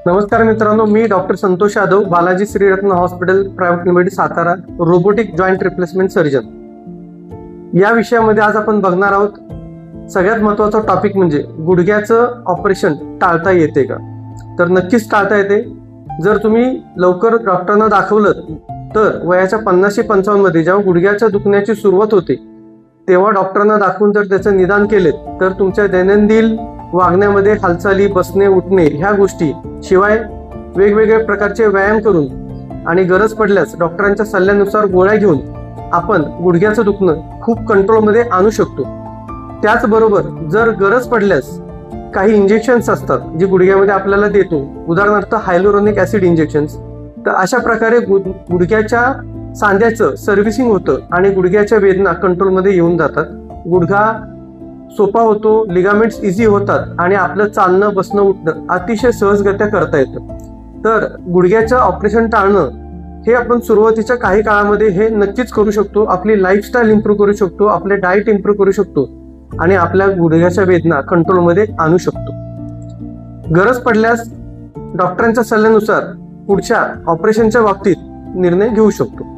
नमस्कार मित्रांनो, मी doctor Santosh Yadav, Balaji Shriratna hospital private limited Satara, robotic joint replacement surgeon. या विषयामध्ये आज आपण बघणार आहोत सगळ्यात महत्त्वाचा टॉपिक म्हणजे गुडघ्याचं ऑपरेशन टाळता येते का? तर नक्कीच टाळता येते. जर तुम्ही लवकर डॉक्टरांना दाखवलं तर वयाच्या 50-55 मध्ये जेव्हा गुडघ्याच्या दुखण्याची सुरुवात होते तेव्हा डॉक्टरांना दाखवून जर त्याचं निदान केले तर तुमच्या दैनंदिन वागण्यामध्ये हालचाली, बसणे, उठणे ह्या गोष्टी शिवाय वेगवेगळ्या प्रकारचे व्यायाम करून आणि गरज पडल्यास डॉक्टरांच्या सल्ल्यानुसार गोळ्या घेऊन आपण गुडघ्याचं दुखणं खूप कंट्रोलमध्ये आणू शकतो. त्याचबरोबर जर गरज पडल्यास काही इंजेक्शन्स असतात जे गुडघ्यामध्ये आपल्याला देतो, उदाहरणार्थ हायलोरोनिक ऍसिड इंजेक्शन्स. तर अशा प्रकारे गुडघ्याच्या सांध्याचं सर्व्हिसिंग होतं आणि गुडघ्याच्या वेदना कंट्रोलमध्ये येऊन जातात. गुडघा सोपा होतो, लिगामेंट्स इझी होतात आणि आपलं चालणं, बसणं, उठणं अतिशय सहजगत्या करता येतं. तर गुडघ्याचं ऑपरेशन टाळणं हे आपण सुरुवातीच्या काही काळामध्ये हे नक्कीच करू शकतो. आपली लाईफस्टाईल इम्प्रूव्ह करू शकतो, आपले डाएट इम्प्रूव्ह करू शकतो आणि आपल्या गुडघ्याच्या वेदना कंट्रोलमध्ये आणू शकतो. गरज पडल्यास डॉक्टरांच्या सल्ल्यानुसार पुढच्या ऑपरेशनच्या बाबतीत निर्णय घेऊ शकतो.